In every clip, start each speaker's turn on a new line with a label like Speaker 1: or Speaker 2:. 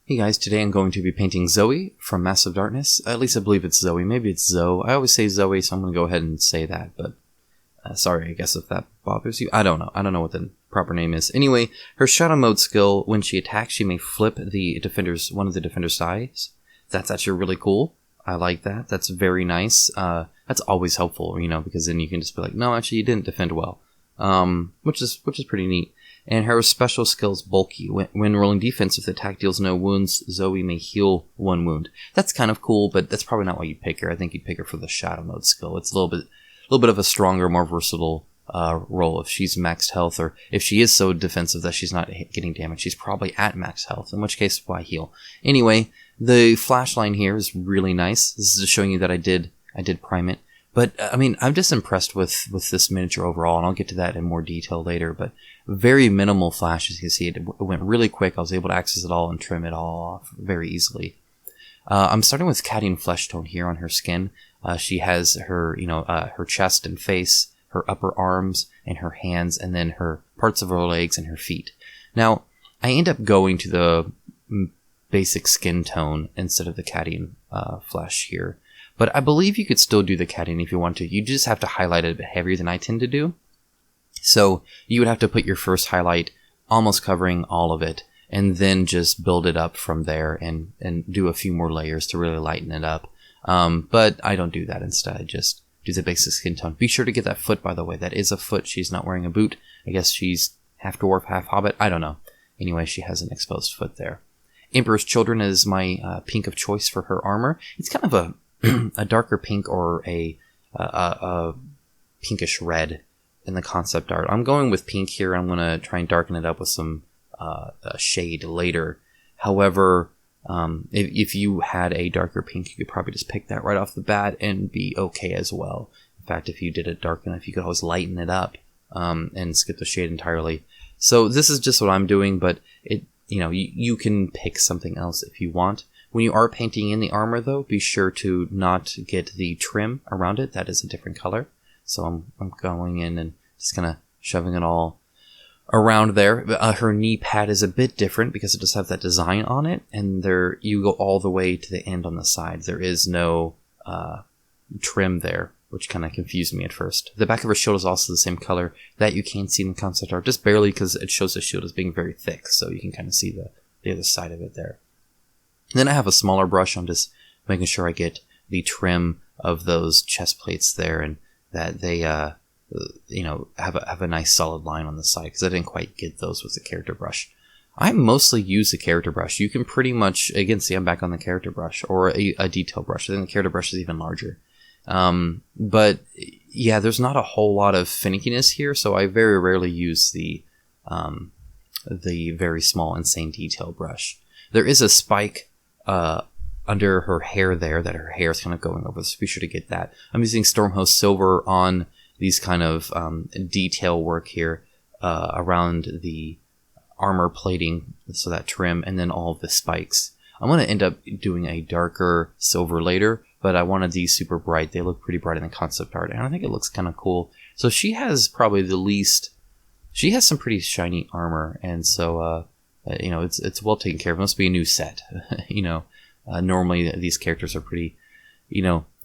Speaker 1: Hey guys, today I'm going to be painting Zoe from Massive Darkness. At least I believe it's Zoe. Maybe it's Zoe. I always say Zoe, so I'm going to go ahead and say that, but sorry, I guess if that bothers you. I don't know. I don't know what the proper name is. Anyway, her Shadow Mode skill, when she attacks, she may flip one of the defender's dice. That's actually really cool. I like that. That's very nice. That's always helpful, because then you can just be like, no, actually you didn't defend well. Which is pretty neat. And her special skill is bulky. When rolling defense, if the attack deals no wounds, Zoe may heal 1 wound. That's kind of cool, but that's probably not why you'd pick her. I think you'd pick her for the Shadow Mode skill. It's a little bit of a stronger, more versatile role. If she's maxed health, or if she is so defensive that she's not getting damage, she's probably at max health. In which case, why heal? Anyway, the flash line here is really nice. This is just showing you that I did prime it. But, I'm just impressed with this miniature overall, and I'll get to that in more detail later, but very minimal flash, as you can see. It went really quick. I was able to access it all and trim it all off very easily. I'm starting with Caddying Flesh Tone here on her skin. She has her, her chest and face, her upper arms, and her hands, and then her parts of her legs and her feet. Now, I end up going to the basic skin tone instead of the Caddying Flesh here. But I believe you could still do the caddying if you want to. You just have to highlight it a bit heavier than I tend to do. So you would have to put your first highlight almost covering all of it, and then just build it up from there and do a few more layers to really lighten it up. But I don't do that. Instead, I just do the basic skin tone. Be sure to get that foot, by the way. That is a foot. She's not wearing a boot. I guess she's half dwarf, half hobbit. I don't know. Anyway, she has an exposed foot there. Emperor's Children is my pink of choice for her armor. It's kind of a darker pink or a pinkish red in the concept art. I'm going with pink here. I'm going to try and darken it up with some shade later. However, if you had a darker pink, you could probably just pick that right off the bat and be okay as well. In fact, if you did it dark enough, you could always lighten it up and skip the shade entirely. So this is just what I'm doing, but you can pick something else if you want. When you are painting in the armor, though, be sure to not get the trim around it. That is a different color. So I'm going in and just kind of shoving it all around there. Her knee pad is a bit different because it does have that design on it. And there you go all the way to the end on the side. There is no trim there, which kind of confused me at first. The back of her shield is also the same color that you can see in the concept art, just barely because it shows the shield as being very thick. So you can kind of see the other side of it there. And then I have a smaller brush. I'm just making sure I get the trim of those chest plates there, and that they, have a nice solid line on the side, because I didn't quite get those with the character brush. I mostly use the character brush. You can pretty much, again, see I'm back on the character brush, or a detail brush. I think the character brush is even larger. But yeah, there's not a whole lot of finickiness here, so I very rarely use the very small insane detail brush. There is a spike under her hair there, that her hair is kind of going over, so be sure to get that. I'm using Stormhost Silver on these kind of detail work here around the armor plating, so that trim, and then all of the spikes. I'm going to end up doing a darker silver later, but I wanted these super bright. They look pretty bright in the concept art, and I think it looks kind of cool. So she has probably the least... She has some pretty shiny armor, and so... it's well taken care of. It must be a new set. Normally these characters are pretty,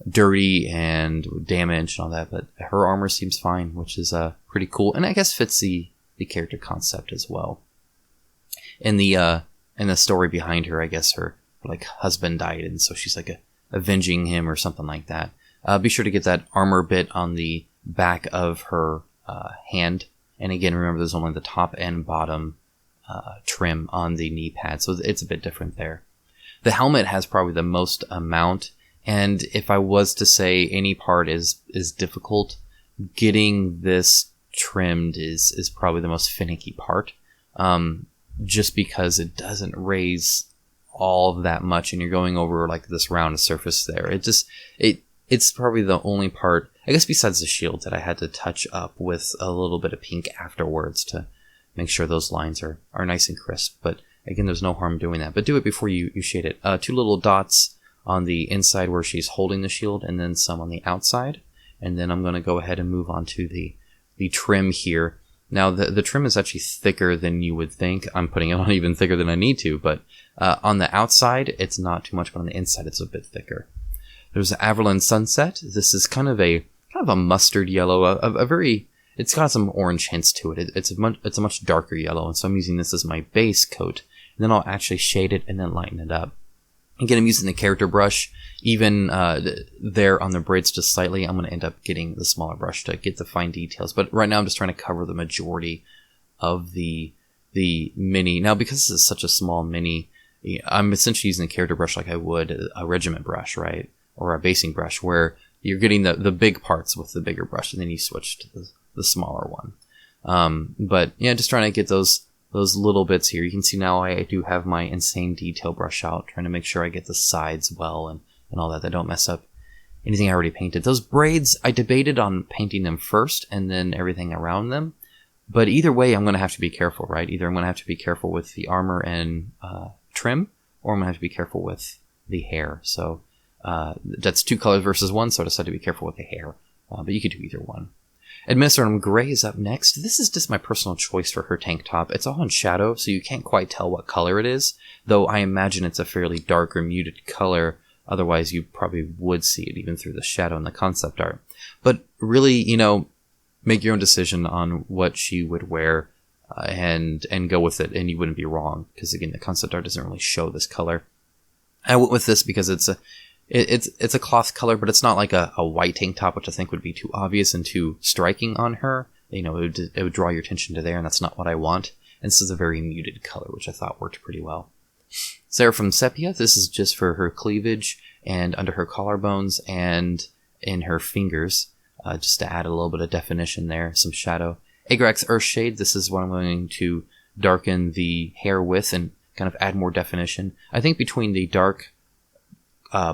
Speaker 1: dirty and damaged and all that, but her armor seems fine, which is pretty cool, and I guess fits the character concept as well. And the story behind her, I guess her husband died, and so she's avenging him or something like that. Be sure to get that armor bit on the back of her hand, and again, remember there's only the top and bottom trim on the knee pad, so it's a bit different there. The helmet has probably the most amount, and if I was to say any part is difficult, getting this trimmed is probably the most finicky part, just because it doesn't raise all that much, and you're going over this round surface there. It's probably the only part, I guess, besides the shield, that I had to touch up with a little bit of pink afterwards to make sure those lines are nice and crisp. But again, there's no harm doing that. But do it before you shade it. 2 little dots on the inside where she's holding the shield, and then some on the outside. And then I'm going to go ahead and move on to the trim here. Now, the trim is actually thicker than you would think. I'm putting it on even thicker than I need to, but on the outside, it's not too much, but on the inside, it's a bit thicker. There's Averland Sunset. This is kind of a mustard yellow, a very... It's got some orange hints to it. It's a much darker yellow, and so I'm using this as my base coat. And then I'll actually shade it and then lighten it up. Again, I'm using the character brush. Even there on the braids just slightly, I'm going to end up getting the smaller brush to get the fine details. But right now I'm just trying to cover the majority of the mini. Now, because this is such a small mini, I'm essentially using the character brush like I would a regiment brush, right? Or a basing brush, where you're getting the big parts with the bigger brush, and then you switch to the smaller one. But yeah, just trying to get those little bits here. You can see now I do have my insane detail brush out, trying to make sure I get the sides well and all that don't mess up anything I already painted. Those braids, I debated on painting them first and then everything around them. But either way, I'm going to have to be careful, right? Either I'm going to have to be careful with the armor and trim, or I'm going to have to be careful with the hair. So that's 2 colors versus 1, so I decided to be careful with the hair. But you could do either one. Administratum Gray is up next. This is just my personal choice for her tank top. It's all in shadow, so you can't quite tell what color it is, though I imagine it's a fairly dark or muted color. Otherwise, you probably would see it even through the shadow in the concept art. But really, make your own decision on what she would wear and go with it, and you wouldn't be wrong, because again, the concept art doesn't really show this color. I went with this because it's a cloth color, but it's not like a white tank top, which I think would be too obvious and too striking on her. It would draw your attention to there, and that's not what I want. And this is a very muted color, which I thought worked pretty well. Seraphim Sepia, this is just for her cleavage and under her collarbones and in her fingers, just to add a little bit of definition there, some shadow. Agrax Earthshade, this is what I'm going to darken the hair with and kind of add more definition. I think between the dark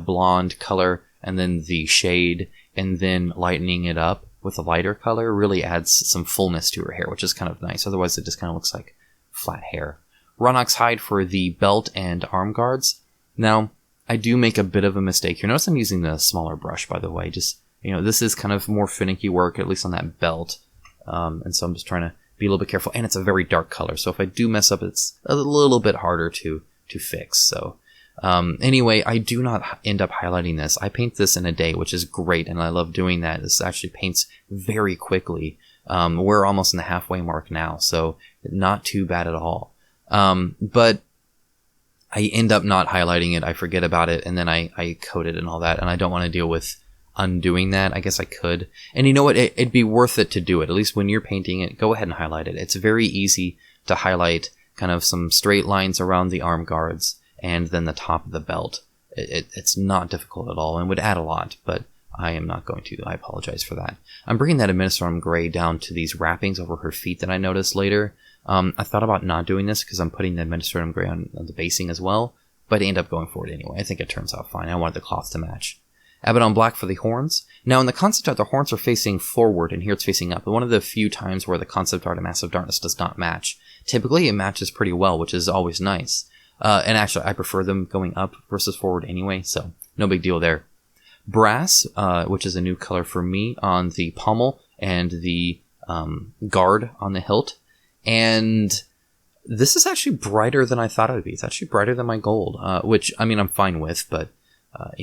Speaker 1: blonde color and then the shade and then lightening it up with a lighter color really adds some fullness to her hair, which is kind of nice. Otherwise, it just kind of looks like flat hair. Ronnox Hide for the belt and arm guards. Now, I do make a bit of a mistake here. Notice I'm using the smaller brush, by the way. Just, this is kind of more finicky work, at least on that belt. And so I'm just trying to be a little bit careful. And it's a very dark color, so if I do mess up, it's a little bit harder to fix. So anyway, I do not end up highlighting this. I paint this in a day, which is great, and I love doing that. This actually paints very quickly. We're almost in the halfway mark now, so not too bad at all. But I end up not highlighting it. I forget about it, and then I coat it and all that, and I don't want to deal with undoing that. I guess I could. And you know what? It'd be worth it to do it. At least when you're painting it, go ahead and highlight it. It's very easy to highlight kind of some straight lines around the arm guards and then the top of the belt. It's not difficult at all and would add a lot, but I am not going to. I apologize for that. I'm bringing that Administratum Gray down to these wrappings over her feet that I noticed later. I thought about not doing this because I'm putting the Administratum Gray on the basing as well, but I end up going for it anyway. I think it turns out fine. I wanted the cloth to match. Abaddon Black for the horns. Now, in the concept art, the horns are facing forward, and here it's facing up. But one of the few times where the concept art of Massive Darkness does not match. Typically, it matches pretty well, which is always nice. And actually, I prefer them going up versus forward anyway, so no big deal there. Brass, which is a new color for me, on the pommel and the guard on the hilt. And this is actually brighter than I thought it would be. It's actually brighter than my gold, which, I mean, I'm fine with, but,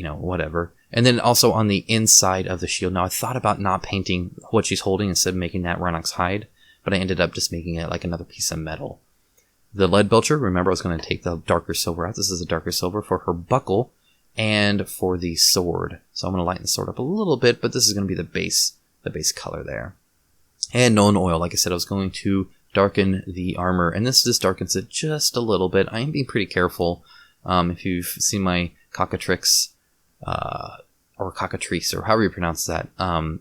Speaker 1: whatever. And then also on the inside of the shield. Now, I thought about not painting what she's holding instead of making that Ronnox Hide, but I ended up just making it like another piece of metal. The lead belcher, remember I was going to take the darker silver out. This is a darker silver for her buckle and for the sword. So I'm going to lighten the sword up a little bit, but this is going to be the base color there. And Known Oil, like I said, I was going to darken the armor, and this just darkens it just a little bit. I am being pretty careful. If you've seen my cockatrix, or cockatrice, or however you pronounce that,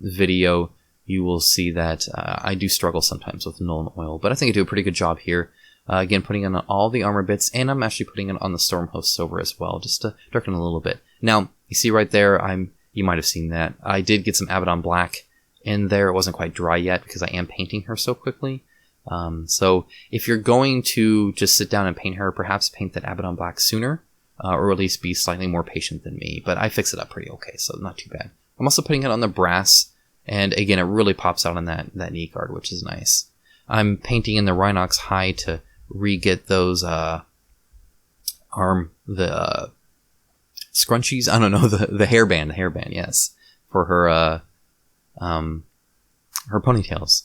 Speaker 1: video, you will see that I do struggle sometimes with Known Oil, but I think I do a pretty good job here. Again, putting in all the armor bits, and I'm actually putting it on the Stormhost Silver as well, just to darken a little bit. Now, you see right there, you might have seen that. I did get some Abaddon Black in there. It wasn't quite dry yet because I am painting her so quickly. So if you're going to just sit down and paint her, perhaps paint that Abaddon Black sooner, or at least be slightly more patient than me. But I fix it up pretty okay, so not too bad. I'm also putting it on the brass, and again, it really pops out on that knee guard, which is nice. I'm painting in the Rhinox High to re-get those scrunchies. I don't know, the hairband, yes, for her ponytails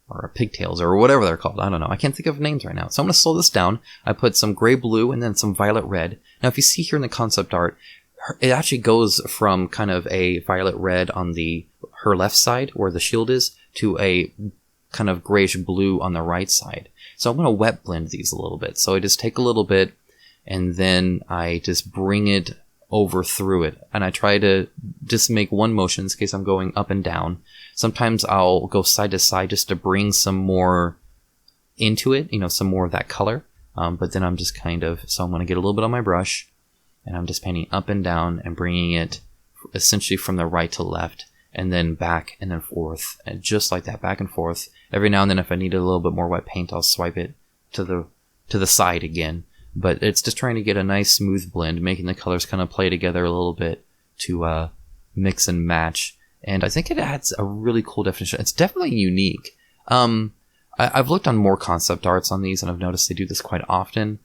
Speaker 1: or pigtails or whatever they're called. I don't know. I can't think of names right now. So I'm going to slow this down. I put some gray blue and then some violet red. Now, if you see here in the concept art, it actually goes from kind of a violet red on her left side where the shield is to a kind of grayish blue on the right side. So I'm going to wet blend these a little bit. So I just take a little bit and then I just bring it over through it. And I try to just make one motion in case I'm going up and down. Sometimes I'll go side to side just to bring some more into it, some more of that color. But then I'm just so I'm going to get a little bit on my brush and I'm just painting up and down and bringing it essentially from the right to left and then back and then forth. And just like that, back and forth. Every now and then if I need a little bit more wet paint, I'll swipe it to the side again. But it's just trying to get a nice smooth blend, making the colors kind of play together a little bit to mix and match. And I think it adds a really cool definition. It's definitely unique. I've looked on more concept arts on these, and I've noticed they do this quite often.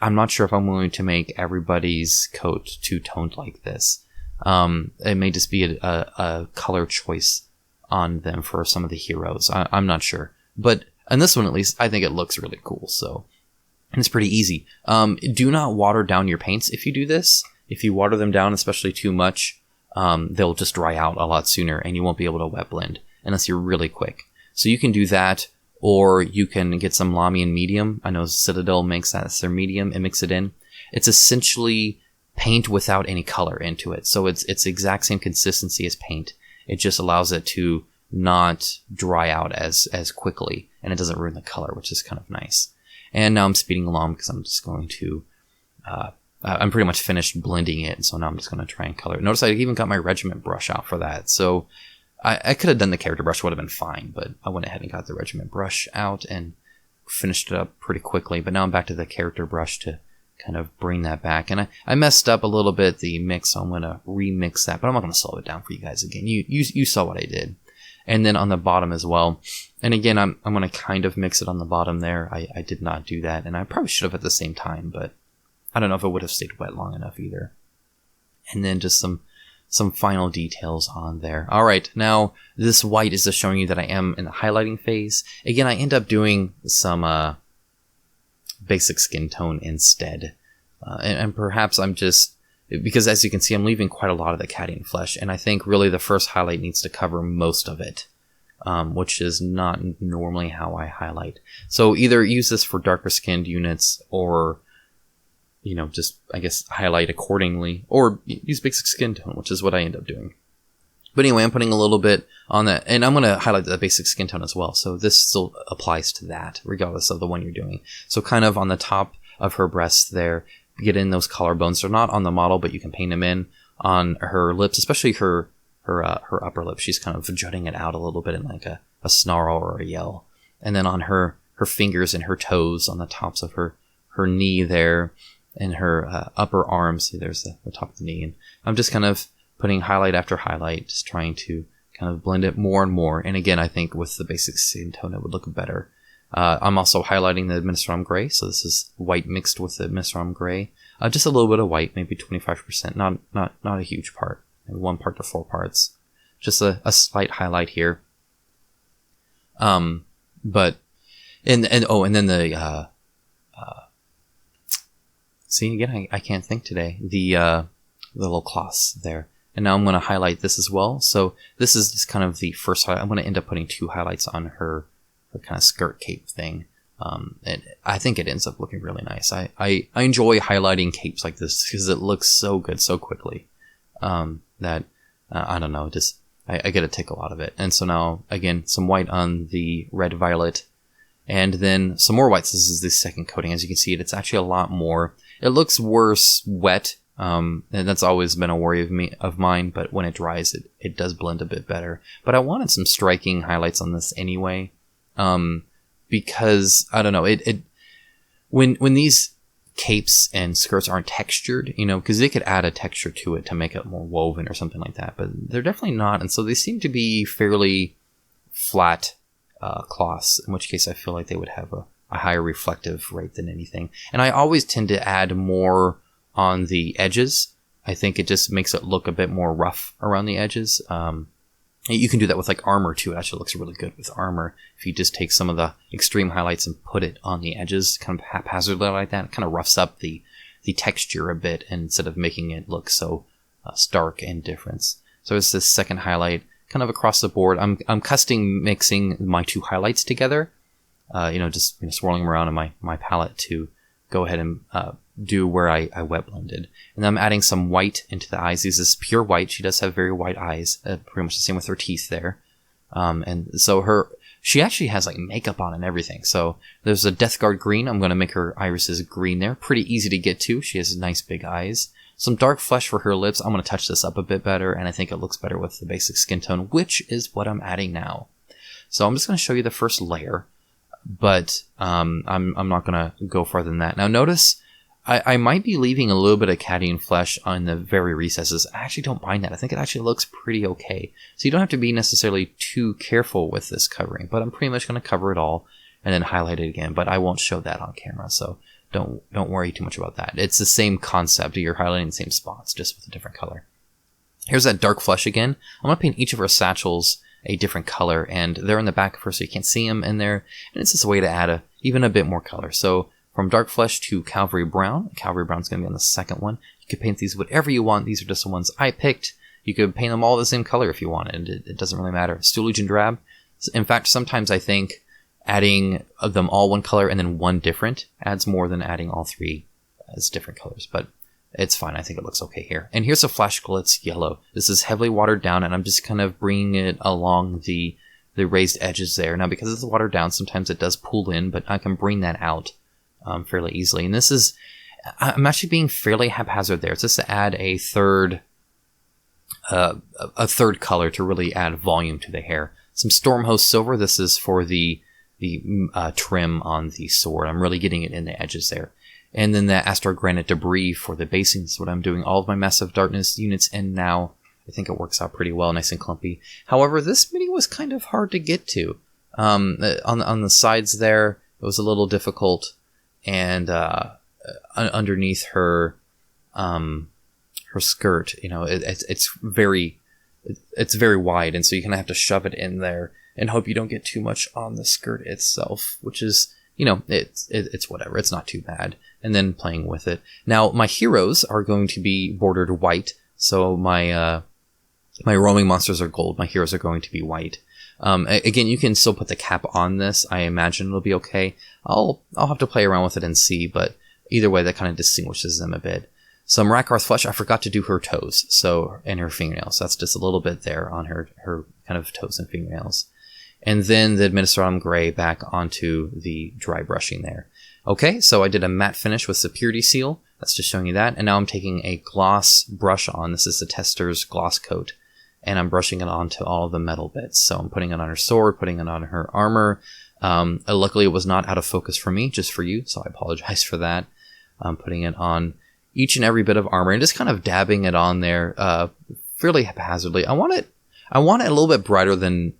Speaker 1: I'm not sure if I'm willing to make everybody's coat two-toned like this. It may just be a color choice on them for some of the heroes. I'm not sure. But on this one, at least, I think it looks really cool. So, and it's pretty easy. Do not water down your paints if you do this. If you water them down, especially too much, they'll just dry out a lot sooner and you won't be able to wet blend unless you're really quick. So you can do that, or you can get some Lamy medium. I know Citadel makes that as their medium and mix it in. It's essentially paint without any color into it. So it's the exact same consistency as paint. It just allows it to not dry out as quickly, and it doesn't ruin the color, which is kind of nice. And now I'm speeding along because I'm just going to, I'm pretty much finished blending it. So now I'm just going to try and color it. Notice I even got my regiment brush out for that. So I could have done the character brush, would have been fine, but I went ahead and got the regiment brush out and finished it up pretty quickly. But now I'm back to the character brush to kind of bring that back. And I messed up a little bit the mix, so I'm going to remix that, but I'm not going to slow it down for you guys again. You saw what I did. And then on the bottom as well. And again, I'm going to kind of mix it on the bottom there. I did not do that, and I probably should have at the same time, but I don't know if it would have stayed wet long enough either. And then just some final details on there. All right, now this white is just showing you that I am in the highlighting phase. Again, I end up doing some basic skin tone instead. And perhaps I'm just, because as you can see, I'm leaving quite a lot of the Cadian flesh, and I think really the first highlight needs to cover most of it, which is not normally how I highlight. So either use this for darker skinned units, or just, I guess, highlight accordingly, or use basic skin tone, which is what I end up doing. But anyway, I'm putting a little bit on that, and I'm going to highlight the basic skin tone as well. So this still applies to that, regardless of the one you're doing. So kind of on the top of her breasts there, get in those collarbones. They're not on the model, but you can paint them in on her lips, especially her upper lip. She's kind of jutting it out a little bit in like a snarl or a yell. And then on her fingers and her toes on the tops of her knee there, and her upper arms. See, there's the top of the knee. And I'm just kind of putting highlight after highlight, just trying to kind of blend it more and more. And again, I think with the basic skin tone, it would look better. I'm also highlighting the Ministrom Gray. So this is white mixed with the Ministrom Gray. Just a little bit of white, maybe 25%. Not a huge part. Maybe 1 part to 4 parts. Just a slight highlight here. And then the, see, again, I can't think today. The little cloths there. And now I'm going to highlight this as well. So this is just kind of the first highlight. I'm going to end up putting 2 highlights on her kind of skirt cape thing. And I think it ends up looking really nice. I enjoy highlighting capes like this because it looks so good so quickly. That I don't know, just I get a tickle out of it. And so now, again, some white on the red violet, and then some more whites. This is the second coating. As you can see, it's actually a lot more. It looks worse wet, and that's always been a worry of mine, but when it dries, it does blend a bit better. But I wanted some striking highlights on this anyway, because, I don't know, when these capes and skirts aren't textured, because they could add a texture to it to make it more woven or something like that, but they're definitely not, and so they seem to be fairly flat cloths, in which case I feel like they would have a higher reflective rate than anything. And I always tend to add more on the edges. I think it just makes it look a bit more rough around the edges. You can do that with like armor too. It actually looks really good with armor. If you just take some of the extreme highlights and put it on the edges, kind of haphazardly like that, it kind of roughs up the texture a bit instead of making it look so stark and different. So it's this second highlight kind of across the board. I'm custom mixing my two highlights together, just swirling them around in my palette to go ahead and do where I wet blended. And then I'm adding some white into the eyes. This is pure white. She does have very white eyes, pretty much the same with her teeth there. And so she actually has like makeup on and everything. So there's a Death Guard green. I'm going to make her irises green there. Pretty easy to get to. She has nice big eyes. Some dark flesh for her lips. I'm going to touch this up a bit better, and I think it looks better with the basic skin tone, which is what I'm adding now. So I'm just going to show you the first layer, but I'm not going to go farther than that. Now notice I might be leaving a little bit of Cadian flesh on the very recesses. I actually don't mind that. I think it actually looks pretty okay. So you don't have to be necessarily too careful with this covering, but I'm pretty much going to cover it all and then highlight it again, but I won't show that on camera, so don't worry too much about that. It's the same concept. You're highlighting the same spots, just with a different color. Here's that dark flesh again. I'm going to paint each of her satchels a different color, and they're in the back first so you can't see them in there, and it's just a way to add even a bit more color. So from dark flesh to Cavalry Brown. Cavalry Brown's going to be on the second one. You could paint these whatever you want. These are just the ones I picked. You could paint them all the same color if you wanted. It doesn't really matter. Steel Legion Drab. In fact, sometimes I think adding them all one color and then one different adds more than adding all three as different colors. But it's fine. I think it looks okay here. And here's a Flash Glitz Yellow. This is heavily watered down, and I'm just kind of bringing it along the raised edges there. Now, because it's watered down, sometimes it does pull in, but I can bring that out fairly easily. And this is, I'm actually being fairly haphazard there. It's just to add a third color to really add volume to the hair. Some Stormhost Silver. This is for the trim on the sword. I'm really getting it in the edges there. And then the Astar Granite Debris for the basing is what I'm doing all of my Massive Darkness units in now. I think it works out pretty well, nice and clumpy. However, this mini was kind of hard to get to. On the sides there, it was a little difficult. And underneath her skirt, it's very wide, and so you kind of have to shove it in there and hope you don't get too much on the skirt itself, which is, it's whatever. It's not too bad. And then playing with it. Now, my heroes are going to be bordered white, so my roaming monsters are gold. My heroes are going to be white. Again, you can still put the cap on this. I imagine it'll be okay. I'll have to play around with it and see, but either way, that kind of distinguishes them a bit. Some Rakarth flesh. I forgot to do her toes, and her fingernails. That's just a little bit there on her kind of toes and fingernails. And then the Administratum Gray back onto the dry brushing there. Okay, so I did a matte finish with the Purity Seal. That's just showing you that. And now I'm taking a gloss brush on. This is the Tester's Gloss Coat. And I'm brushing it onto all of the metal bits. So I'm putting it on her sword, putting it on her armor. Luckily, it was not out of focus for me, just for you, so I apologize for that. I'm putting it on each and every bit of armor and just kind of dabbing it on there fairly haphazardly. I want it a little bit brighter than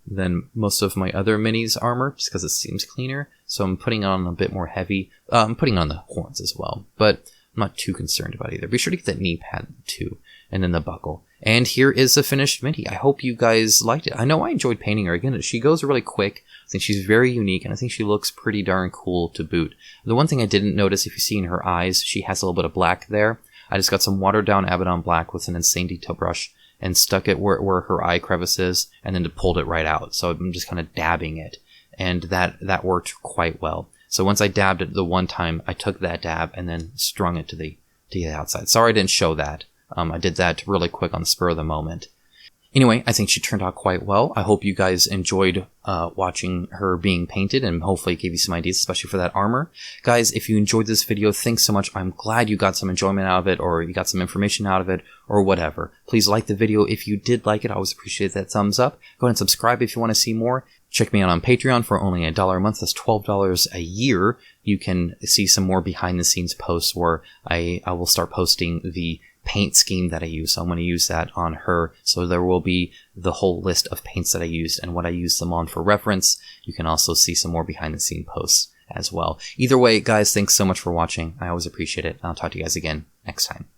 Speaker 1: most of my other minis armor, just because it seems cleaner. So I'm putting it on a bit more heavy. I'm putting on the horns as well, but I'm not too concerned about either. Be sure to get that knee pad too, and then the buckle. And here is the finished mini. I hope you guys liked it. I know I enjoyed painting her. Again, she goes really quick. I think she's very unique, and I think she looks pretty darn cool to boot. The one thing I didn't notice, if you see in her eyes, she has a little bit of black there. I just got some watered down Abaddon black with an insane detail brush and stuck it where her eye crevice is, and then pulled it right out. So I'm just kind of dabbing it, and that worked quite well. So once I dabbed it the one time, I took that dab and then strung it to the outside. Sorry I didn't show that. I did that really quick on the spur of the moment. Anyway, I think she turned out quite well. I hope you guys enjoyed watching her being painted, and hopefully it gave you some ideas, especially for that armor. Guys, if you enjoyed this video, thanks so much. I'm glad you got some enjoyment out of it, or you got some information out of it, or whatever. Please like the video if you did like it. I always appreciate that thumbs up. Go ahead and subscribe if you want to see more. Check me out on Patreon for only $1 a month. That's $12 a year. You can see some more behind the scenes posts where I will start posting the paint scheme that I use. So I'm going to use that on her. So there will be the whole list of paints that I used and what I used them on for reference. You can also see some more behind the scene posts as well. Either way, guys, thanks so much for watching. I always appreciate it. I'll talk to you guys again next time.